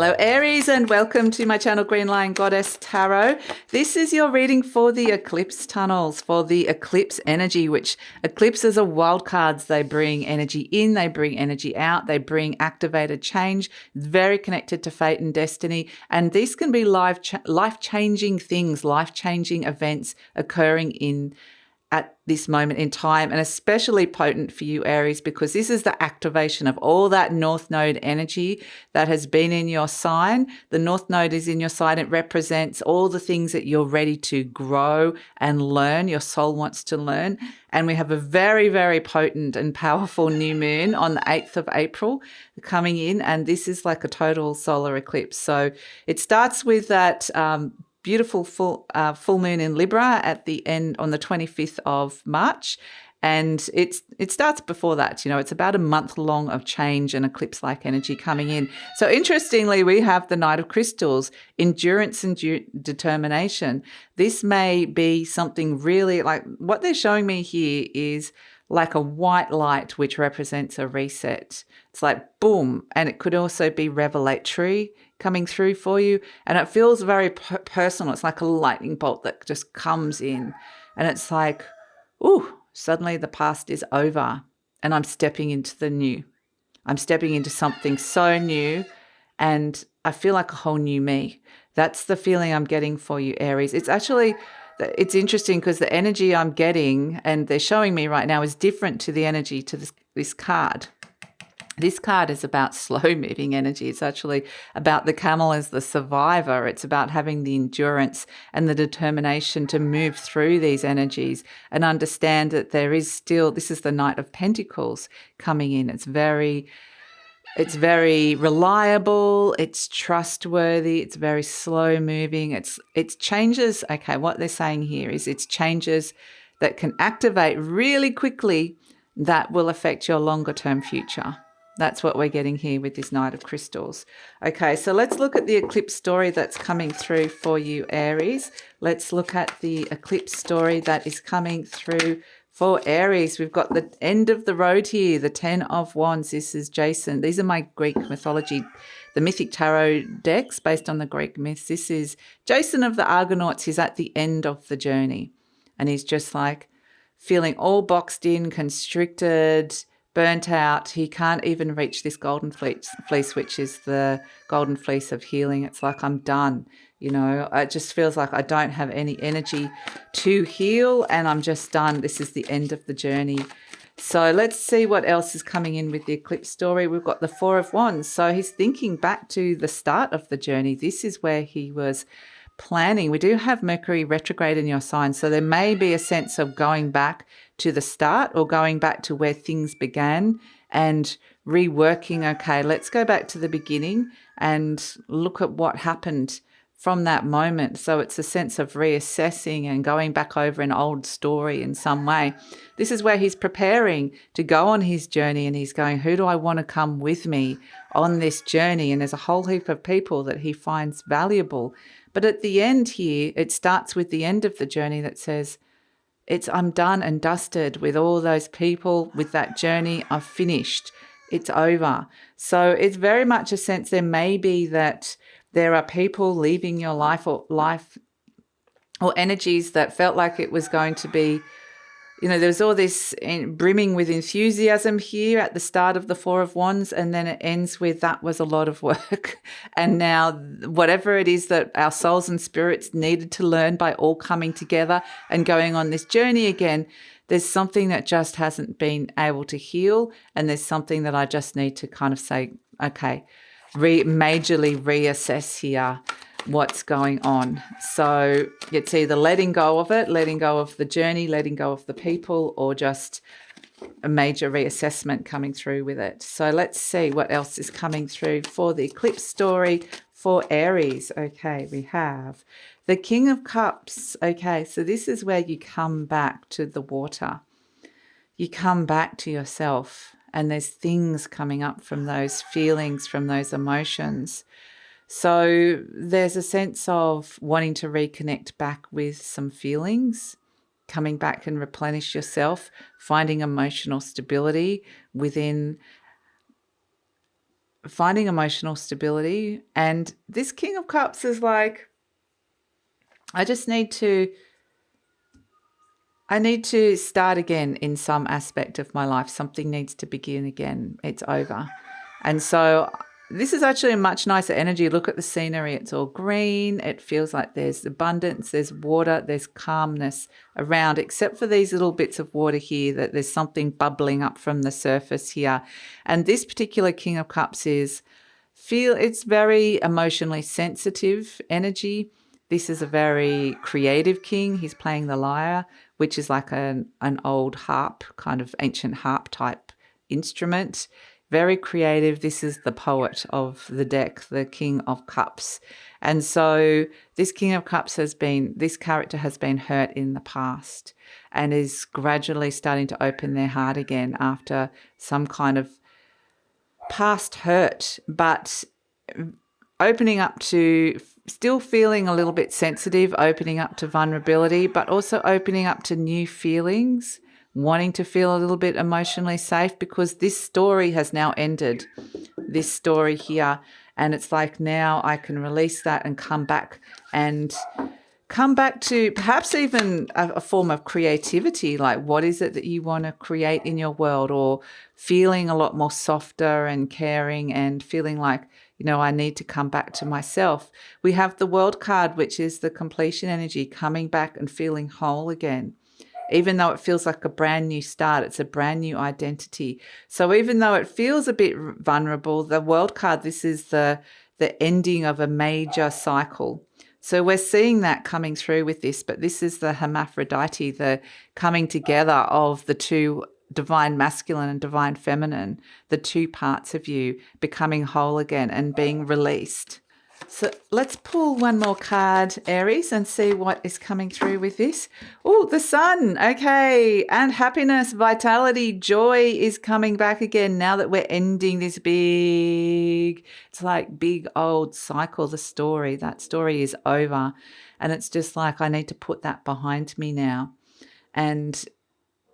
Hello Aries, and welcome to my channel GreenLion Goddess Tarot. This is your reading for the eclipse tunnels, for the eclipse energy, which eclipses are wild cards. They bring energy in, they bring energy out, they bring activated change. It's very connected to fate and destiny, and these can be life-changing things, life-changing events occurring at this moment in time, and especially potent for you, Aries, because this is the activation of all that North Node energy that has been in your sign. The North Node is in your sign. It represents all the things that you're ready to grow and learn. Your soul wants to learn. And we have a very, very potent and powerful new moon on the 8th of April coming in. And this is like a total solar eclipse. So it starts with that beautiful full moon in Libra at the end on the 25th of March. And it starts before that. You know, it's about a month long of change and eclipse-like energy coming in. So interestingly, we have the Knight of Crystals, endurance and determination. This may be something really like what they're showing me here is like a white light, which represents a reset. It's like boom. And it could also be revelatory coming through for you. And it feels very personal. It's like a lightning bolt that just comes in. And it's like, ooh, suddenly the past is over and I'm stepping into the new. I'm stepping into something so new and I feel like a whole new me. That's the feeling I'm getting for you, Aries. It's interesting because the energy I'm getting and they're showing me right now is different to the energy to this card. This card is about slow-moving energy. It's actually about the camel as the survivor. It's about having the endurance and the determination to move through these energies and understand that there is still, this is the Knight of Pentacles coming in. It's very reliable, it's trustworthy, it's very slow-moving. It's changes, okay, what they're saying here is it's changes that can activate really quickly that will affect your longer-term future. That's what we're getting here with this Knight of Crystals. Okay, so let's look at the eclipse story that's coming through for you, Aries. Let's look at the eclipse story that is coming through for Aries. We've got the end of the road here, the 10 of Wands. This is Jason. These are my Greek mythology, the Mythic Tarot decks based on the Greek myths. This is Jason of the Argonauts. He's at the end of the journey and he's just like feeling all boxed in, constricted, burnt out. He can't even reach this golden fleece, which is the golden fleece of healing. It's like, I'm done. You know, it just feels like I don't have any energy to heal and I'm just done. This is the end of the journey. So let's see what else is coming in with the eclipse story. We've got the 4 of Wands. So he's thinking back to the start of the journey. This is where he was planning. We do have Mercury retrograde in your sign. So there may be a sense of going back to the start or going back to where things began and reworking, okay, let's go back to the beginning and look at what happened from that moment. So it's a sense of reassessing and going back over an old story in some way. This is where he's preparing to go on his journey and he's going, who do I want to come with me on this journey? And there's a whole heap of people that he finds valuable. But at the end here, it starts with the end of the journey that says, I'm done and dusted with all those people, with that journey. I've finished. It's over. So it's very much a sense there may be that there are people leaving your life or energies that felt like it was going to be, you know, there's all this brimming with enthusiasm here at the start of the 4 of Wands, and then it ends with that was a lot of work. And now whatever it is that our souls and spirits needed to learn by all coming together and going on this journey again, there's something that just hasn't been able to heal. And there's something that I just need to kind of say, okay, majorly reassess here what's going on. So it's either letting go of it, letting go of the journey, letting go of the people, or just a major reassessment coming through with it. So let's see what else is coming through for the eclipse story for Aries. Okay, we have the King of Cups. Okay, so this is where you come back to the water. You come back to yourself, and there's things coming up from those feelings, from those emotions. So there's a sense of wanting to reconnect back with some feelings, coming back and replenish yourself, finding emotional stability within finding emotional stability. And this King of Cups is like, I need to start again in some aspect of my life. Something needs to begin again. It's over. And so this is actually a much nicer energy. Look at the scenery. It's all green. It feels like there's abundance, there's water, there's calmness around, except for these little bits of water here, that there's something bubbling up from the surface here. And this particular King of Cups it's very emotionally sensitive energy. This is a very creative king. He's playing the lyre, which is like an old harp, kind of ancient harp type instrument. Very creative. This is the poet of the deck, the King of Cups. And so this King of Cups this character has been hurt in the past and is gradually starting to open their heart again after some kind of past hurt, but opening up to still feeling a little bit sensitive, opening up to vulnerability, but also opening up to new feelings, wanting to feel a little bit emotionally safe, because this story has now ended, this story here. And it's like, now I can release that and come back to perhaps even a form of creativity. Like, what is it that you want to create in your world? Or feeling a lot more softer and caring and feeling like, I need to come back to myself. We have the World card, which is the completion energy, coming back and feeling whole again. Even though it feels like a brand new start, it's a brand new identity. So even though it feels a bit vulnerable, the World card, this is the ending of a major cycle. So we're seeing that coming through with this, but this is the hermaphrodite, the coming together of the two, divine masculine and divine feminine, the two parts of you becoming whole again and being released. So let's pull one more card, Aries, and see what is coming through with this. Oh, the sun. Okay. And happiness, vitality, joy is coming back again now that we're ending this it's like big old cycle, the story. That story is over. And it's just like, I need to put that behind me now. And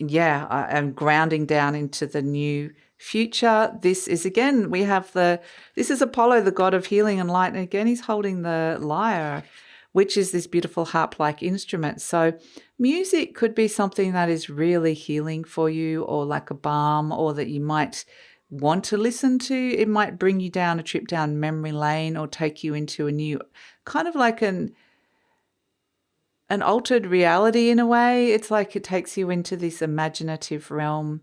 yeah, I am grounding down into the new future. This is, again, this is Apollo, the god of healing and light. And again, he's holding the lyre, which is this beautiful harp-like instrument. So music could be something that is really healing for you, or like a balm, or that you might want to listen to. It might bring you down a trip down memory lane, or take you into a new kind of like an altered reality in a way. It's like it takes you into this imaginative realm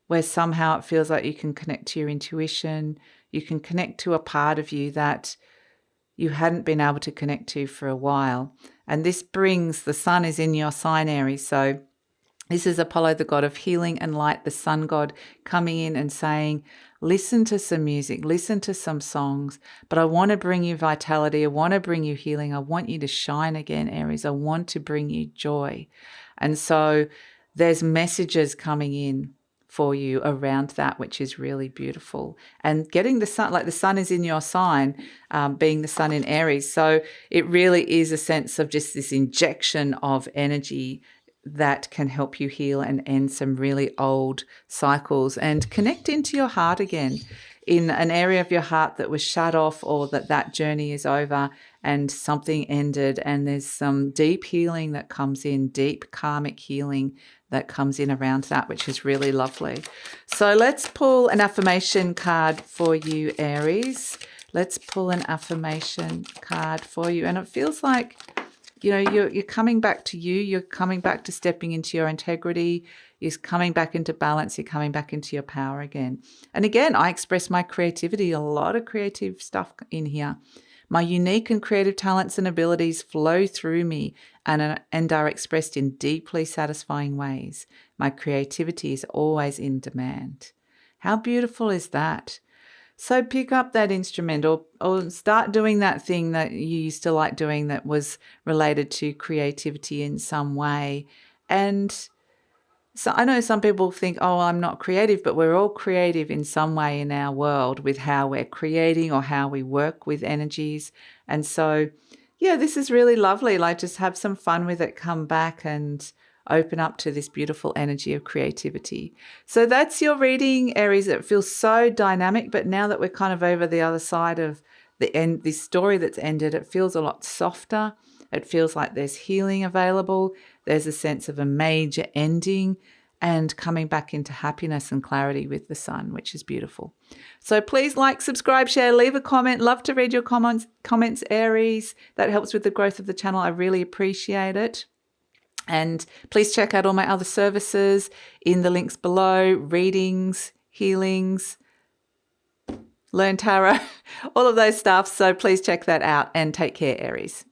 where somehow it feels like you can connect to your intuition. You can connect to a part of you that you hadn't been able to connect to for a while. And this brings, the sun is in your sign, Aries. So this is Apollo, the god of healing and light, the sun god, coming in and saying, listen to some music, listen to some songs, but I want to bring you vitality. I want to bring you healing. I want you to shine again, Aries. I want to bring you joy. And so there's messages coming in for you around that, which is really beautiful. And getting the sun, like the sun is in your sign, being the sun in Aries. So it really is a sense of just this injection of energy that can help you heal and end some really old cycles and connect into your heart again, in an area of your heart that was shut off, or that journey is over and something ended, and there's some deep healing that comes in, deep karmic healing that comes in around that, which is really lovely. So let's pull an affirmation card for you, Aries. Let's pull an affirmation card for you. And it feels like, you're coming back to you. You're coming back to stepping into your integrity. You're coming back into balance. You're coming back into your power again. And again, I express my creativity, a lot of creative stuff in here. My unique and creative talents and abilities flow through me and are expressed in deeply satisfying ways. My creativity is always in demand. How beautiful is that? So pick up that instrument, or start doing that thing that you used to like doing that was related to creativity in some way. And so I know some people think, oh, I'm not creative, but we're all creative in some way in our world with how we're creating or how we work with energies. And so, yeah, this is really lovely. Like, just have some fun with it. Come back and open up to this beautiful energy of creativity. So that's your reading, Aries. It feels so dynamic, but now that we're kind of over the other side of the end, this story that's ended, it feels a lot softer. It feels like there's healing available. There's a sense of a major ending and coming back into happiness and clarity with the sun, which is beautiful. So please like, subscribe, share, leave a comment. Love to read your comments, Aries. That helps with the growth of the channel. I really appreciate it. And please check out all my other services in the links below: readings, healings, learn tarot, all of those stuff. So please check that out and take care, Aries.